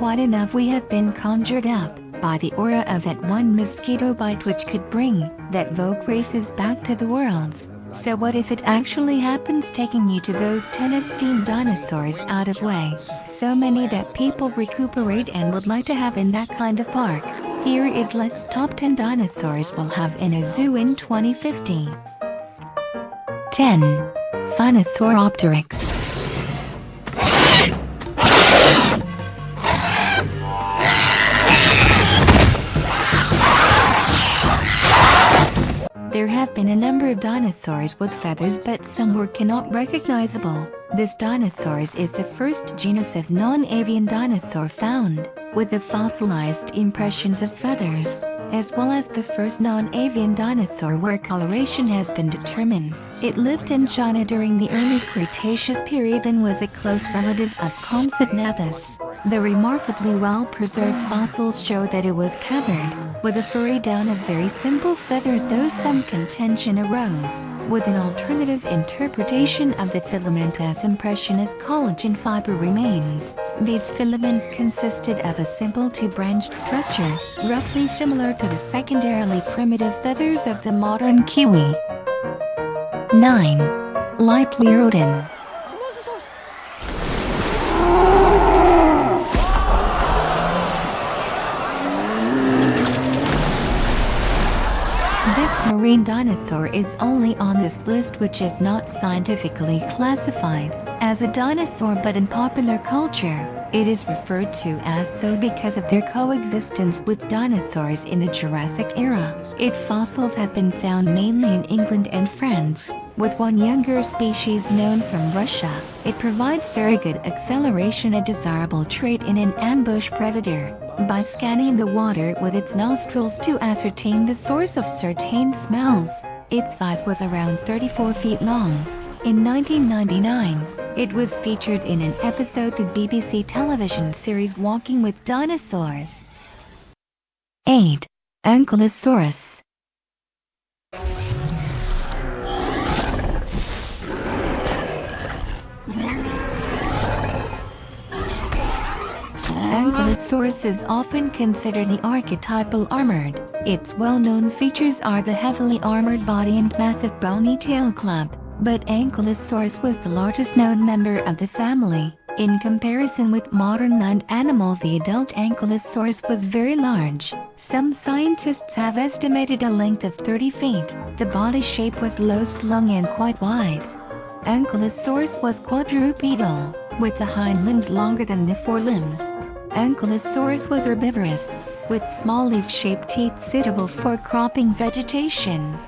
quite enough we have been conjured up by the aura of that one mosquito bite which could bring that Vogue races back to the worlds. So what if it actually happens, taking you to those 10 esteemed dinosaurs out of way? So many that people recuperate and would like to have in that kind of park. Here is list top 10 dinosaurs we'll have in a zoo in 2050. 10. Sinosauropteryx. There have been a number of dinosaurs with feathers, but some were not recognizable. This dinosaurs is the first genus of non-avian dinosaur found, with the fossilized impressions of feathers, as well as the first non-avian dinosaur where coloration has been determined. It lived in China during the early Cretaceous period and was a close relative of Compsognathus. The remarkably well-preserved fossils show that it was covered with a furry down of very simple feathers, though some contention arose with an alternative interpretation of the filamentous impression as collagen fiber remains. These filaments consisted of a simple two-branched structure, roughly similar to the secondarily primitive feathers of the modern kiwi. 9. Lipleurodon. This marine dinosaur is only on this list, which is not scientifically classified as a dinosaur, but in popular culture, it is referred to as so because of their coexistence with dinosaurs in the Jurassic era. Its fossils have been found mainly in England and France, with one younger species known from Russia. It provides very good acceleration, a desirable trait in an ambush predator, by scanning the water with its nostrils to ascertain the source of certain smells. Its size was around 34 feet long. In 1999, it was featured in an episode of the BBC television series Walking with Dinosaurs. 8. Ankylosaurus. Ankylosaurus is often considered the archetypal armored. Its well-known features are the heavily armored body and massive bony tail club. But Ankylosaurus was the largest known member of the family. In comparison with modern land animals, the adult Ankylosaurus was very large. Some scientists have estimated a length of 30 feet. The body shape was low-slung and quite wide. Ankylosaurus was quadrupedal, with the hind limbs longer than the forelimbs. Ankylosaurus was herbivorous, with small leaf-shaped teeth suitable for cropping vegetation.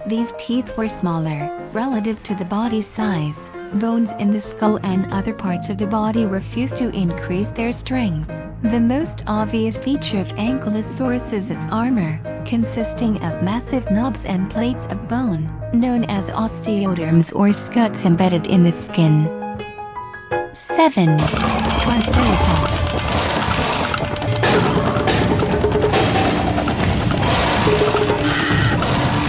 These teeth were smaller, relative to the body's size. Bones in the skull and other parts of the body refused to increase their strength. The most obvious feature of Ankylosaurus is its armor, consisting of massive knobs and plates of bone, known as osteoderms or scuts, embedded in the skin. 7. Triceratops.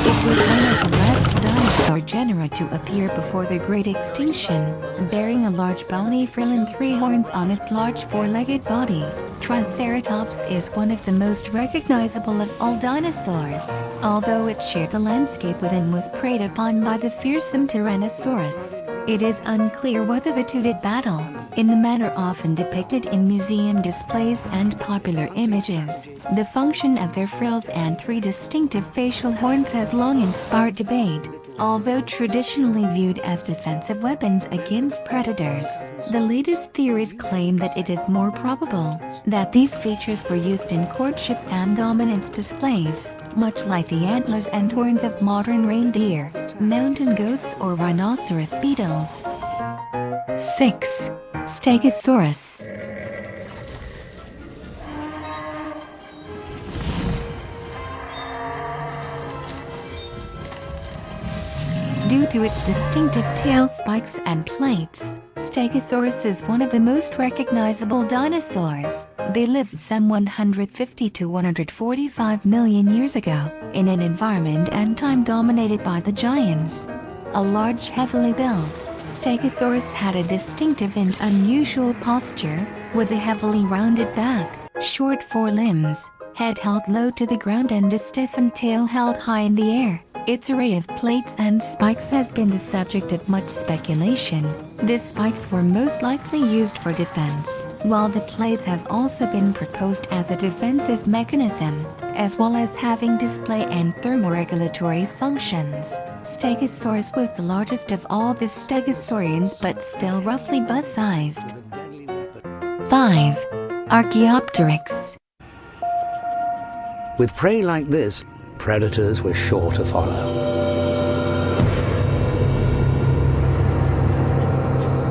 It was one of the last dinosaur genera to appear before the Great Extinction, bearing a large bony frill and 3 horns on its large 4-legged body. Triceratops is one of the most recognizable of all dinosaurs, although it shared the landscape with and was preyed upon by the fearsome Tyrannosaurus. It is unclear whether the two did battle, in the manner often depicted in museum displays and popular images. The function of their frills and 3 distinctive facial horns has long inspired debate, although traditionally viewed as defensive weapons against predators. The latest theories claim that it is more probable that these features were used in courtship and dominance displays, much like the antlers and horns of modern reindeer, mountain goats or rhinoceros beetles. 6. Stegosaurus. Due to its distinctive tail spikes and plates, Stegosaurus is one of the most recognizable dinosaurs. They lived some 150 to 145 million years ago, in an environment and time dominated by the giants. A large, heavily built, Stegosaurus had a distinctive and unusual posture, with a heavily rounded back, short forelimbs, head held low to the ground and a stiffened tail held high in the air. Its array of plates and spikes has been the subject of much speculation. The spikes were most likely used for defense, while the plates have also been proposed as a defensive mechanism, as well as having display and thermoregulatory functions. Stegosaurus was the largest of all the stegosaurians but still roughly butt-sized. 5. Archaeopteryx. With prey like this, predators were sure to follow.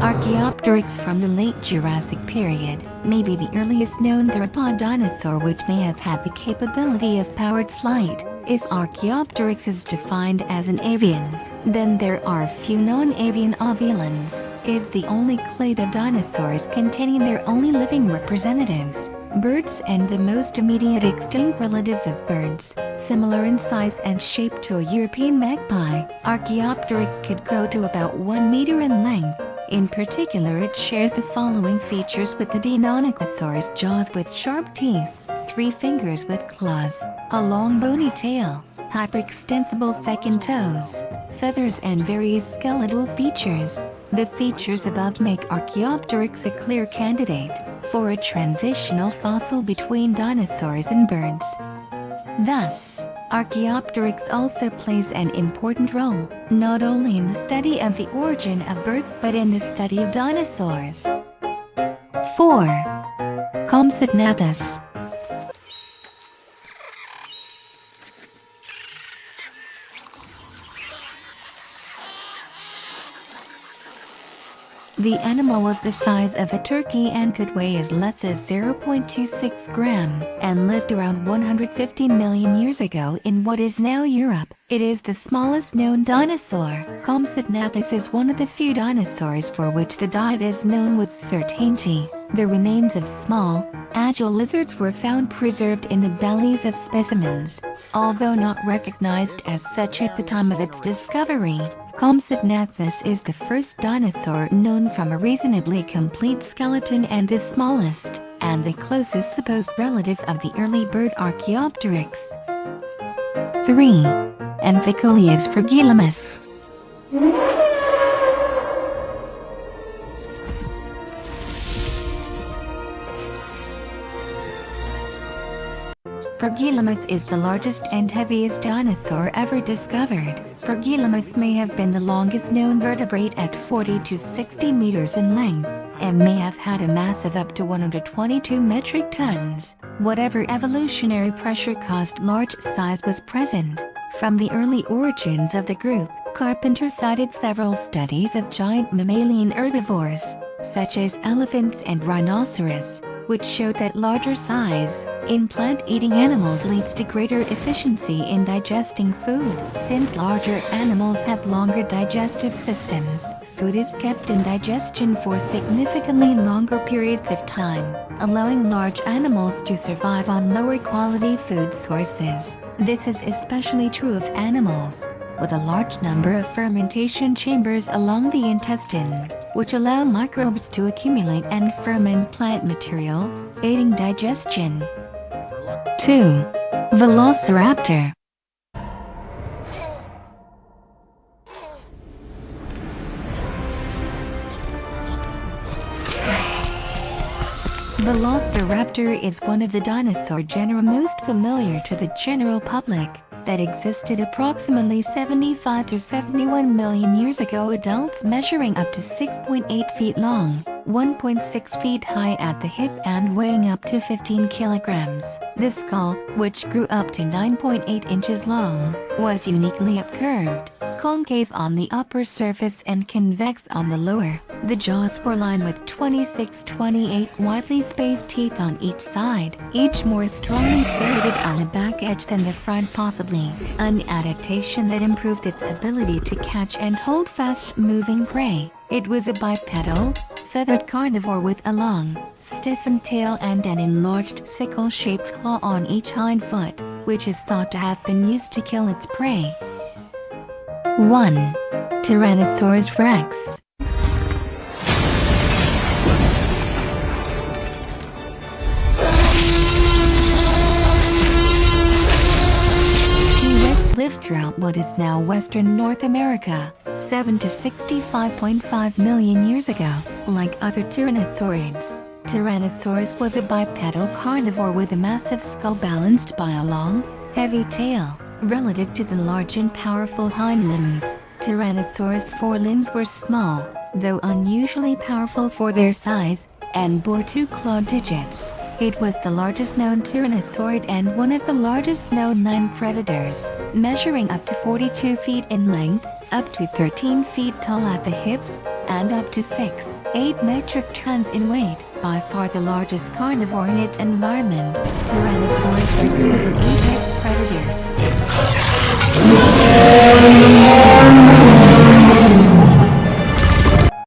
Archaeopteryx from the late Jurassic period may be the earliest known theropod dinosaur which may have had the capability of powered flight. If Archaeopteryx is defined as an avian, then there are few non-avian ovulans. Is the only clade of dinosaurs containing their only living representatives, birds, and the most immediate extinct relatives of birds, similar in size and shape to a European magpie. Archaeopteryx could grow to about 1 meter in length. In particular, it shares the following features with the Deinonychosaurus: jaws with sharp teeth, 3 fingers with claws, a long bony tail, hyperextensible second toes, feathers, and various skeletal features. The features above make Archaeopteryx a clear candidate for a transitional fossil between dinosaurs and birds. Thus, Archaeopteryx also plays an important role, not only in the study of the origin of birds but in the study of dinosaurs. 4. Compsognathus. The animal was the size of a turkey and could weigh as less as 0.26 gram, and lived around 150 million years ago in what is now Europe. It is the smallest known dinosaur. Compsognathus is one of the few dinosaurs for which the diet is known with certainty. The remains of small, agile lizards were found preserved in the bellies of specimens. Although not recognized as such at the time of its discovery, Compsognathus is the first dinosaur known from a reasonably complete skeleton and the smallest, and the closest supposed relative of the early bird Archaeopteryx. 3. Amphicoleus fragilimus. Fragilimus is the largest and heaviest dinosaur ever discovered. Fragilimus may have been the longest known vertebrate at 40 to 60 meters in length, and may have had a mass of up to 122 metric tons. Whatever evolutionary pressure caused large size was present. From the early origins of the group, Carpenter cited several studies of giant mammalian herbivores, such as elephants and rhinoceros, which showed that larger size in plant-eating animals leads to greater efficiency in digesting food. Since larger animals have longer digestive systems, food is kept in digestion for significantly longer periods of time, allowing large animals to survive on lower quality food sources. This is especially true of animals with a large number of fermentation chambers along the intestine, which allow microbes to accumulate and ferment plant material, aiding digestion. 2. Velociraptor. Velociraptor is one of the dinosaur genera most familiar to the general public, that existed approximately 75 to 71 million years ago. Adults measuring up to 6.8 feet long, 1.6 feet high at the hip and weighing up to 15 kilograms. The skull, which grew up to 9.8 inches long, was uniquely upcurved, concave on the upper surface and convex on the lower. The jaws were lined with 26-28 widely spaced teeth on each side, each more strongly serrated on the back edge than the front, possibly an adaptation that improved its ability to catch and hold fast-moving prey. It was a bipedal, feathered carnivore with a long, stiffened tail and an enlarged sickle-shaped claw on each hind foot, which is thought to have been used to kill its prey. 1. Tyrannosaurus rex. throughout what is now Western North America, 7 to 65.5 million years ago. Like other tyrannosaurids, Tyrannosaurus was a bipedal carnivore with a massive skull balanced by a long, heavy tail. Relative to the large and powerful hind limbs, Tyrannosaurus' forelimbs were small, though unusually powerful for their size, and bore 2 claw digits. It was the largest known tyrannosaurid and one of the largest known land predators, measuring up to 42 feet in length, up to 13 feet tall at the hips, and up to 6.8 metric tons in weight. By far the largest carnivore in its environment, Tyrannosaurus rex was an apex predator.